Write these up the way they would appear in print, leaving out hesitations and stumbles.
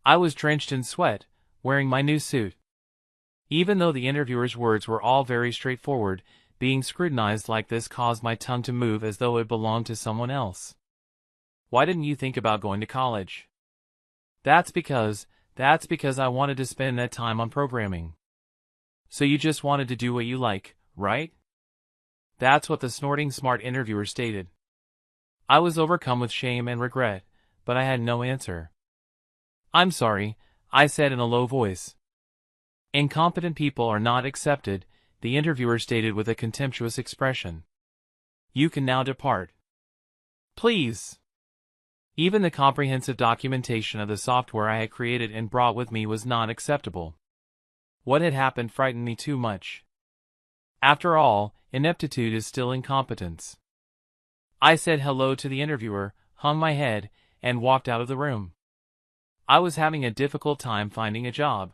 I was drenched in sweat, wearing my new suit. Even though the interviewer's words were all very straightforward, being scrutinized like this caused my tongue to move as though it belonged to someone else. Why didn't you think about going to college? That's because I wanted to spend that time on programming. So you just wanted to do what you like, right? That's what the snorting smart interviewer stated. I was overcome with shame and regret, but I had no answer. I'm sorry, I said in a low voice. Incompetent people are not accepted, the interviewer stated with a contemptuous expression. You can now depart. Please. Even the comprehensive documentation of the software I had created and brought with me was not acceptable. What had happened frightened me too much. After all, ineptitude is still incompetence. I said hello to the interviewer, hung my head, and walked out of the room. I was having a difficult time finding a job.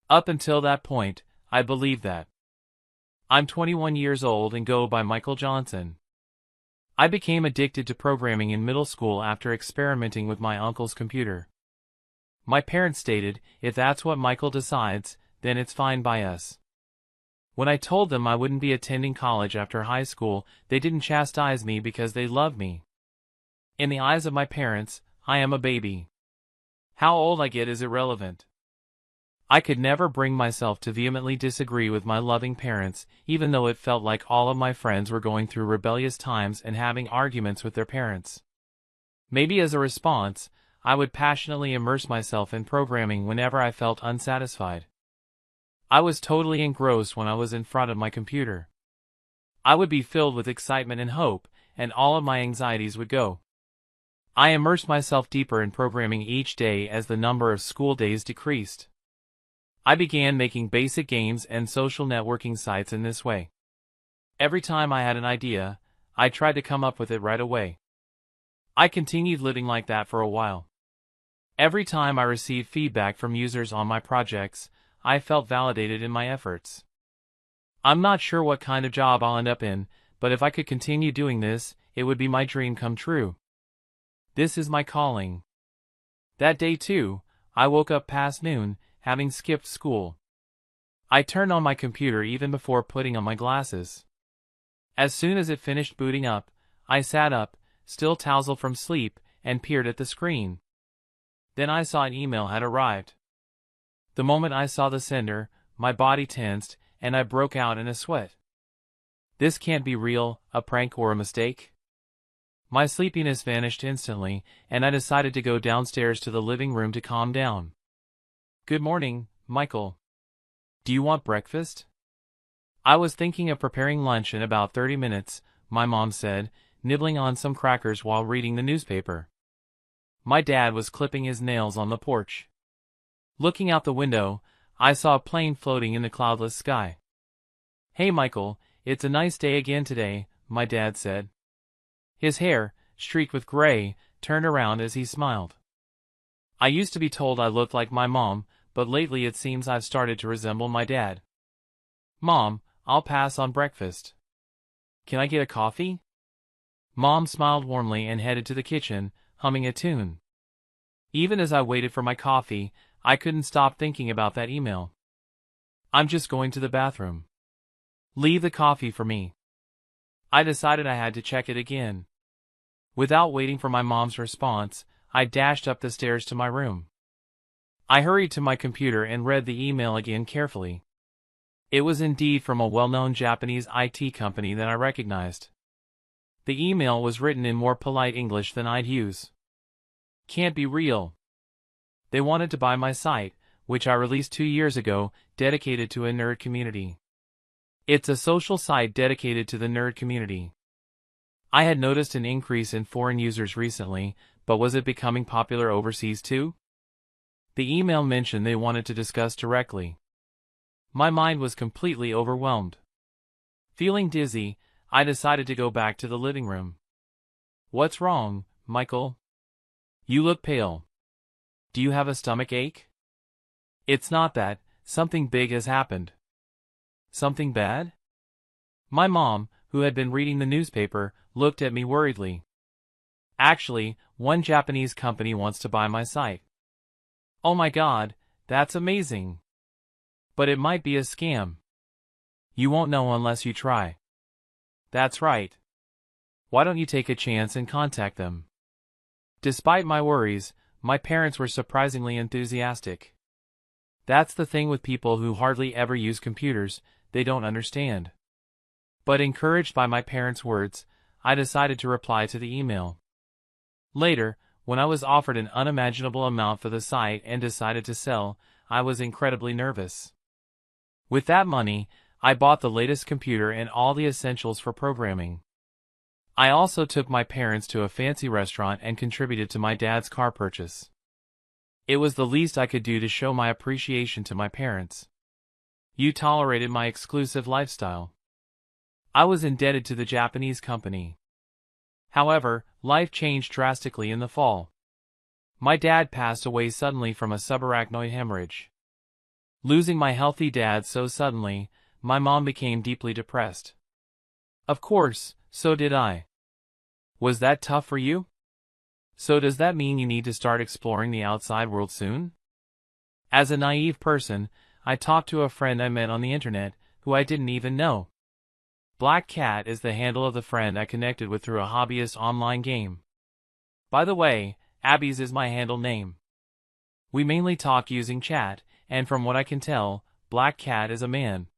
Up until that point, I believed that. I'm 21 years old and go by Michael Johnson. I became addicted to programming in middle school after experimenting with my uncle's computer. My parents stated, if that's what Michael decides, then it's fine by us. When I told them I wouldn't be attending college after high school, they didn't chastise me because they loved me. In the eyes of my parents, I am a baby. How old I get is irrelevant. I could never bring myself to vehemently disagree with my loving parents, even though it felt like all of my friends were going through rebellious times and having arguments with their parents. Maybe as a response, I would passionately immerse myself in programming whenever I felt unsatisfied. I was totally engrossed when I was in front of my computer. I would be filled with excitement and hope, and all of my anxieties would go. I immersed myself deeper in programming each day as the number of school days decreased. I began making basic games and social networking sites in this way. Every time I had an idea, I tried to come up with it right away. I continued living like that for a while. Every time I received feedback from users on my projects, I felt validated in my efforts. I'm not sure what kind of job I'll end up in, but if I could continue doing this, it would be my dream come true. This is my calling. That day too, I woke up past noon, having skipped school. I turned on my computer even before putting on my glasses. As soon as it finished booting up, I sat up, still tousled from sleep, and peered at the screen. Then I saw an email had arrived. The moment I saw the sender, my body tensed, and I broke out in a sweat. This can't be real, a prank or a mistake. My sleepiness vanished instantly, and I decided to go downstairs to the living room to calm down. Good morning, Michael. Do you want breakfast? I was thinking of preparing lunch in about 30 minutes, my mom said, nibbling on some crackers while reading the newspaper. My dad was clipping his nails on the porch. Looking out the window, I saw a plane floating in the cloudless sky. Hey Michael, it's a nice day again today, my dad said. His hair, streaked with gray, turned around as he smiled. I used to be told I looked like my mom, but lately it seems I've started to resemble my dad. Mom, I'll pass on breakfast. Can I get a coffee? Mom smiled warmly and headed to the kitchen, humming a tune. Even as I waited for my coffee, I couldn't stop thinking about that email. I'm just going to the bathroom. Leave the coffee for me. I decided I had to check it again. Without waiting for my mom's response, I dashed up the stairs to my room. I hurried to my computer and read the email again carefully. It was indeed from a well-known Japanese IT company that I recognized. The email was written in more polite English than I'd use. Can't be real. They wanted to buy my site, which I released 2 years ago, dedicated to a nerd community. It's a social site dedicated to the nerd community. I had noticed an increase in foreign users recently, but was it becoming popular overseas too? The email mentioned they wanted to discuss directly. My mind was completely overwhelmed. Feeling dizzy, I decided to go back to the living room. What's wrong, Michael? You look pale. Do you have a stomach ache? It's not that, something big has happened. Something bad? My mom, who had been reading the newspaper, looked at me worriedly. Actually, one Japanese company wants to buy my site. Oh my god, that's amazing. But it might be a scam. You won't know unless you try. That's right. Why don't you take a chance and contact them? Despite my worries, my parents were surprisingly enthusiastic. That's the thing with people who hardly ever use computers, they don't understand. But encouraged by my parents' words, I decided to reply to the email. Later, when I was offered an unimaginable amount for the site and decided to sell, I was incredibly nervous. With that money, I bought the latest computer and all the essentials for programming. I also took my parents to a fancy restaurant and contributed to my dad's car purchase. It was the least I could do to show my appreciation to my parents. You tolerated my exclusive lifestyle. I was indebted to the Japanese company. However, life changed drastically in the fall. My dad passed away suddenly from a subarachnoid hemorrhage. Losing my healthy dad so suddenly, my mom became deeply depressed. Of course, so did I. Was that tough for you? So does that mean you need to start exploring the outside world soon? As a naive person, I talked to a friend I met on the internet, who I didn't even know. Black Cat is the handle of the friend I connected with through a hobbyist online game. By the way, Abby's is my handle name. We mainly talk using chat, and from what I can tell, Black Cat is a man.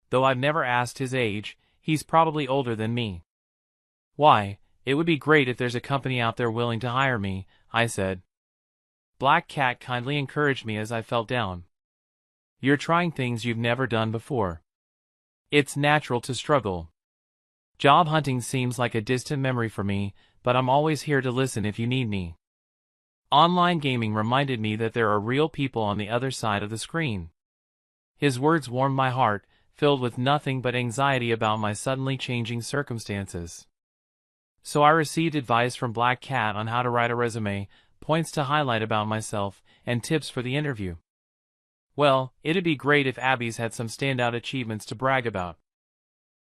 Though I've never asked his age, he's probably older than me. Why, it would be great if there's a company out there willing to hire me, I said. Black Cat kindly encouraged me as I felt down. You're trying things you've never done before. It's natural to struggle. Job hunting seems like a distant memory for me, but I'm always here to listen if you need me. Online gaming reminded me that there are real people on the other side of the screen. His words warmed my heart, filled with nothing but anxiety about my suddenly changing circumstances. So I received advice from Black Cat on how to write a resume, points to highlight about myself, and tips for the interview. Well, it'd be great if Abby's had some standout achievements to brag about.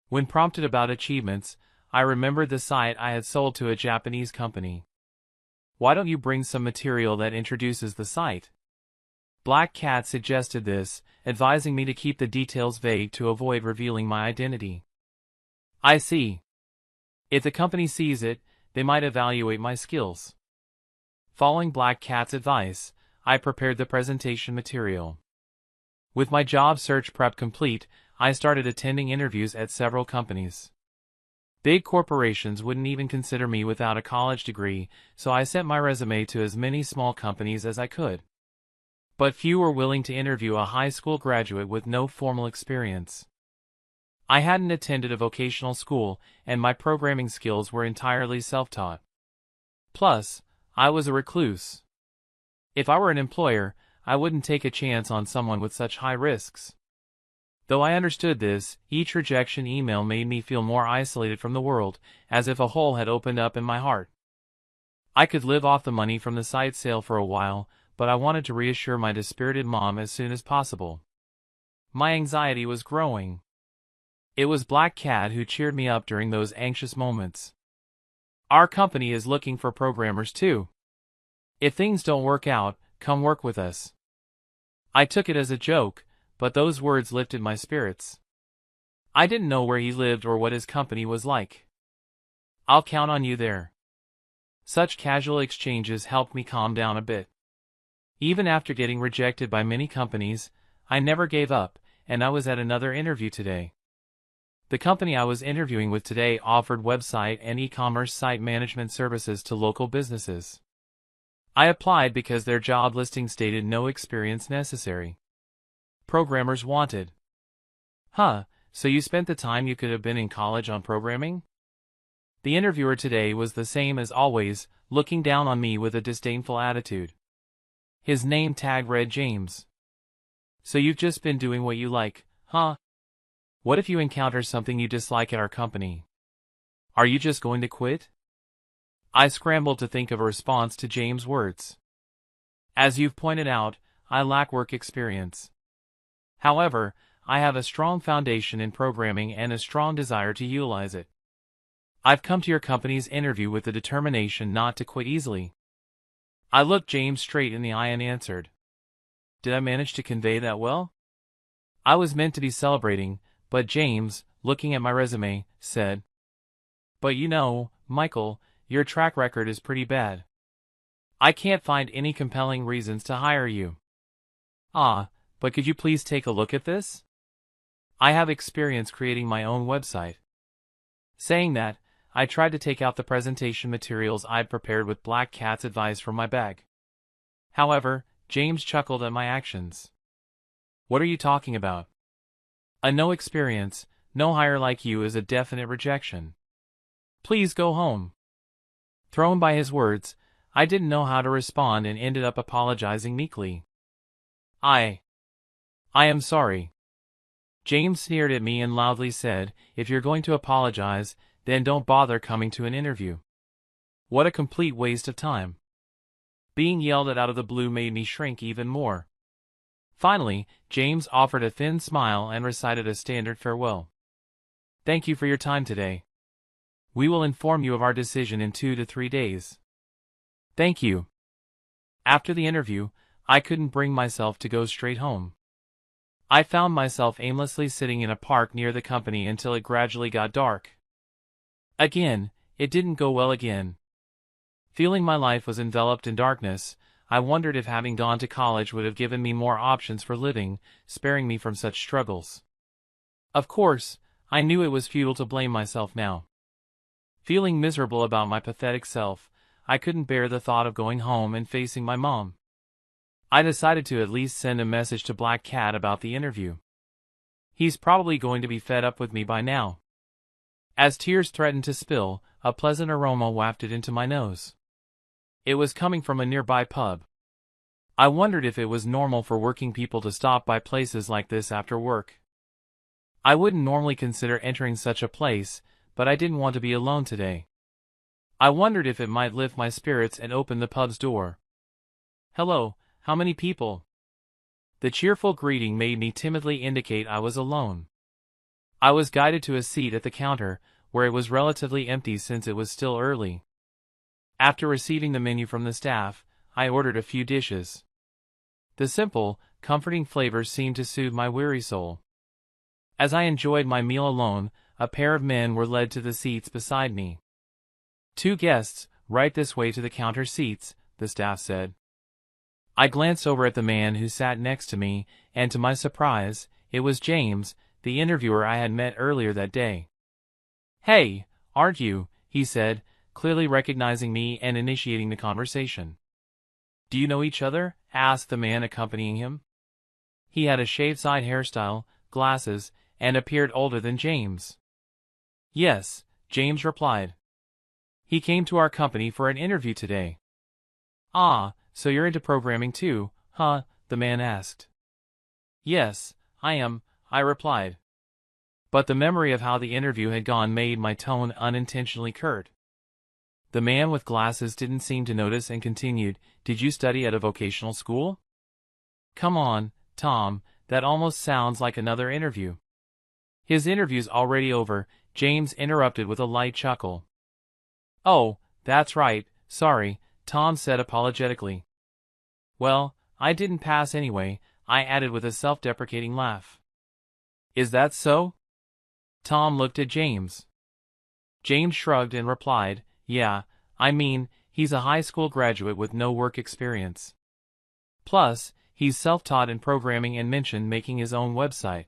When prompted about achievements, I remembered the site I had sold to a Japanese company. Why don't you bring some material that introduces the site? Black Cat suggested this, advising me to keep the details vague to avoid revealing my identity. I see. If the company sees it, they might evaluate my skills. Following Black Cat's advice, I prepared the presentation material. With my job search prep complete, I started attending interviews at several companies. Big corporations wouldn't even consider me without a college degree, so I sent my resume to as many small companies as I could. But few were willing to interview a high school graduate with no formal experience. I hadn't attended a vocational school, and my programming skills were entirely self-taught. Plus, I was a recluse. If I were an employer, I wouldn't take a chance on someone with such high risks. Though I understood this, each rejection email made me feel more isolated from the world, as if a hole had opened up in my heart. I could live off the money from the site sale for a while, but I wanted to reassure my dispirited mom as soon as possible. My anxiety was growing. It was Black Cat who cheered me up during those anxious moments. Our company is looking for programmers too. If things don't work out, come work with us. I took it as a joke, but those words lifted my spirits. I didn't know where he lived or what his company was like. I'll count on you there. Such casual exchanges helped me calm down a bit. Even after getting rejected by many companies, I never gave up, and I was at another interview today. The company I was interviewing with today offered website and e-commerce site management services to local businesses. I applied because their job listing stated no experience necessary. Programmers wanted. Huh, so you spent the time you could have been in college on programming? The interviewer today was the same as always, looking down on me with a disdainful attitude. His name tag read James. So you've just been doing what you like, huh? What if you encounter something you dislike at our company? Are you just going to quit? I scrambled to think of a response to James' words. As you've pointed out, I lack work experience. However, I have a strong foundation in programming and a strong desire to utilize it. I've come to your company's interview with the determination not to quit easily. I looked James straight in the eye and answered, Did I manage to convey that well? I was meant to be celebrating, but James, looking at my resume, said, "But you know, Michael, your track record is pretty bad. I can't find any compelling reasons to hire you." "Ah, but could you please take a look at this? I have experience creating my own website." Saying that, I tried to take out the presentation materials I'd prepared with Black Cat's advice from my bag. However, James chuckled at my actions. "What are you talking about? A no experience, no hire like you is a definite rejection. Please go home." Thrown by his words, I didn't know how to respond and ended up apologizing meekly. I am sorry." James sneered at me and loudly said, "If you're going to apologize, then don't bother coming to an interview. What a complete waste of time." Being yelled at out of the blue made me shrink even more. Finally, James offered a thin smile and recited a standard farewell. "Thank you for your time today. We will inform you of our decision in 2 to 3 days." "Thank you." After the interview, I couldn't bring myself to go straight home. I found myself aimlessly sitting in a park near the company until it gradually got dark. Again, it didn't go well again. Feeling my life was enveloped in darkness, I wondered if having gone to college would have given me more options for living, sparing me from such struggles. Of course, I knew it was futile to blame myself now. Feeling miserable about my pathetic self, I couldn't bear the thought of going home and facing my mom. I decided to at least send a message to Black Cat about the interview. He's probably going to be fed up with me by now. As tears threatened to spill, a pleasant aroma wafted into my nose. It was coming from a nearby pub. I wondered if it was normal for working people to stop by places like this after work. I wouldn't normally consider entering such a place, but I didn't want to be alone today. I wondered if it might lift my spirits and open the pub's door. "Hello, how many people?" The cheerful greeting made me timidly indicate I was alone. I was guided to a seat at the counter, where it was relatively empty since it was still early. After receiving the menu from the staff, I ordered a few dishes. The simple, comforting flavors seemed to soothe my weary soul. As I enjoyed my meal alone, a pair of men were led to the seats beside me. "Two guests, right this way to the counter seats," the staff said. I glanced over at the man who sat next to me, and to my surprise, it was James, the interviewer I had met earlier that day. "Hey, aren't you?" he said, clearly recognizing me and initiating the conversation. "Do you know each other?" asked the man accompanying him. He had a shaved-side hairstyle, glasses, and appeared older than James. "Yes," James replied. "He came to our company for an interview today." "Ah, so you're into programming too, huh?" the man asked. "Yes, I am," I replied. But the memory of how the interview had gone made my tone unintentionally curt. The man with glasses didn't seem to notice and continued, "Did you study at a vocational school?" "Come on, Tom, that almost sounds like another interview." "His interview's already over," James interrupted with a light chuckle. "Oh, that's right, sorry," Tom said apologetically. "Well, I didn't pass anyway," I added with a self-deprecating laugh. "Is that so?" Tom looked at James. James shrugged and replied, "Yeah, I mean, he's a high school graduate with no work experience. Plus, he's self-taught in programming and mentioned making his own website."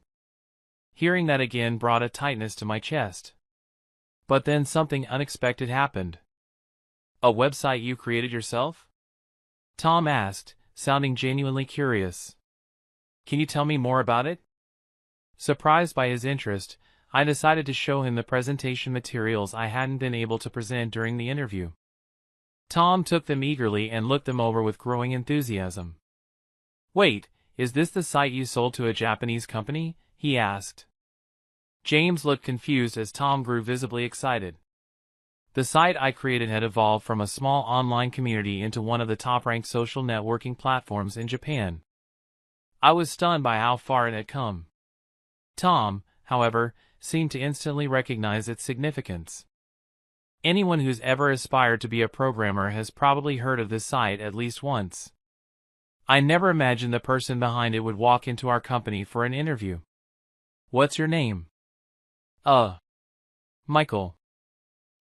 Hearing that again brought a tightness to my chest. But then something unexpected happened. "A website you created yourself?" Tom asked, sounding genuinely curious. "Can you tell me more about it?" Surprised by his interest, I decided to show him the presentation materials I hadn't been able to present during the interview. Tom took them eagerly and looked them over with growing enthusiasm. "Wait, is this the site you sold to a Japanese company?" he asked. James looked confused as Tom grew visibly excited. The site I created had evolved from a small online community into one of the top-ranked social networking platforms in Japan. I was stunned by how far it had come. Tom, however, seemed to instantly recognize its significance. Anyone who's ever aspired to be a programmer has probably heard of this site at least once. I never imagined the person behind it would walk into our company for an interview. What's your name? Michael.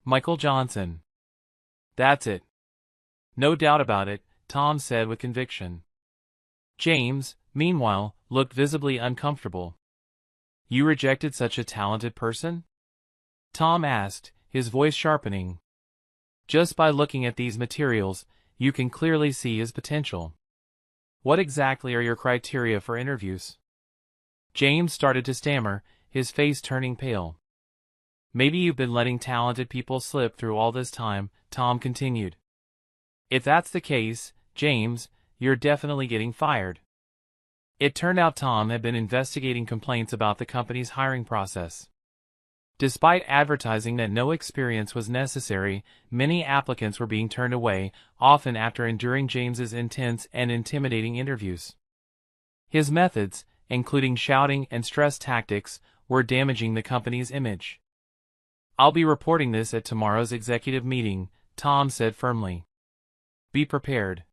Michael Johnson. That's it. No doubt about it, Tom said with conviction. James, meanwhile, looked visibly uncomfortable. You rejected such a talented person? Tom asked, his voice sharpening. Just by looking at these materials, you can clearly see his potential. What exactly are your criteria for interviews? James started to stammer, his face turning pale. Maybe you've been letting talented people slip through all this time, Tom continued. If that's the case, James, you're definitely getting fired. It turned out Tom had been investigating complaints about the company's hiring process. Despite advertising that no experience was necessary, many applicants were being turned away, often after enduring James's intense and intimidating interviews. His methods, including shouting and stress tactics, were damaging the company's image. I'll be reporting this at tomorrow's executive meeting, Tom said firmly. Be prepared.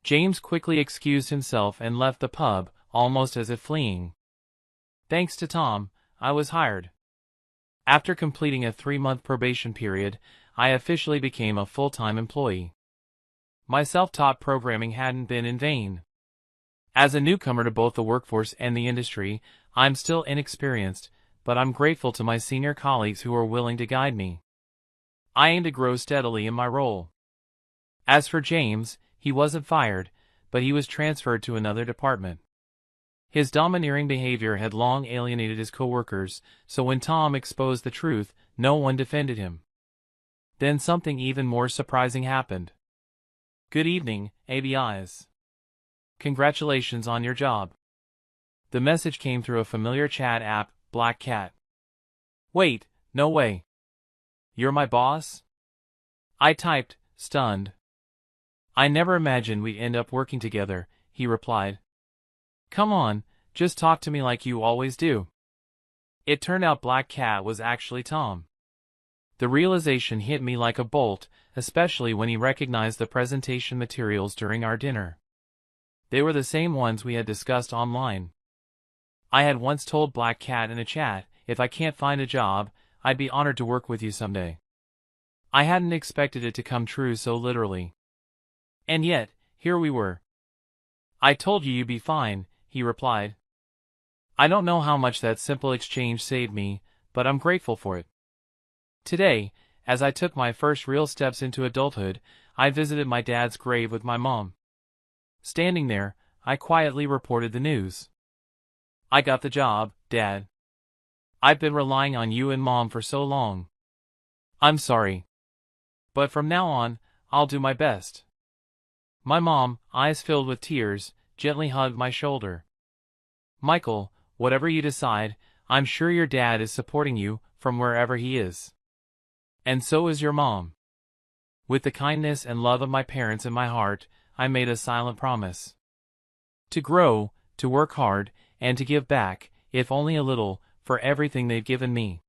James quickly excused himself and left the pub, almost as if fleeing. Thanks to Tom, I was hired. After completing a 3-month probation period, I officially became a full-time employee. My self-taught programming hadn't been in vain. As a newcomer to both the workforce and the industry, I'm still inexperienced, but I'm grateful to my senior colleagues who are willing to guide me. I aim to grow steadily in my role. As for James, he wasn't fired, but he was transferred to another department. His domineering behavior had long alienated his coworkers, so when Tom exposed the truth, no one defended him. Then something even more surprising happened. Good evening, ABIs. Congratulations on your job. The message came through a familiar chat app, Black Cat. Wait, no way. You're my boss? I typed, stunned. I never imagined we'd end up working together, he replied. Come on, just talk to me like you always do. It turned out Black Cat was actually Tom. The realization hit me like a bolt, especially when he recognized the presentation materials during our dinner. They were the same ones we had discussed online. I had once told Black Cat in a chat, if I can't find a job, I'd be honored to work with you someday. I hadn't expected it to come true so literally. And yet, here we were. I told you you'd be fine, he replied. I don't know how much that simple exchange saved me, but I'm grateful for it. Today, as I took my first real steps into adulthood, I visited my dad's grave with my mom. Standing there, I quietly reported the news. I got the job, Dad. I've been relying on you and Mom for so long. I'm sorry. But from now on, I'll do my best. My mom, eyes filled with tears, gently hugged my shoulder. Michael, whatever you decide, I'm sure your dad is supporting you from wherever he is. And so is your mom. With the kindness and love of my parents in my heart, I made a silent promise. To grow, to work hard, and to give back, if only a little, for everything they've given me.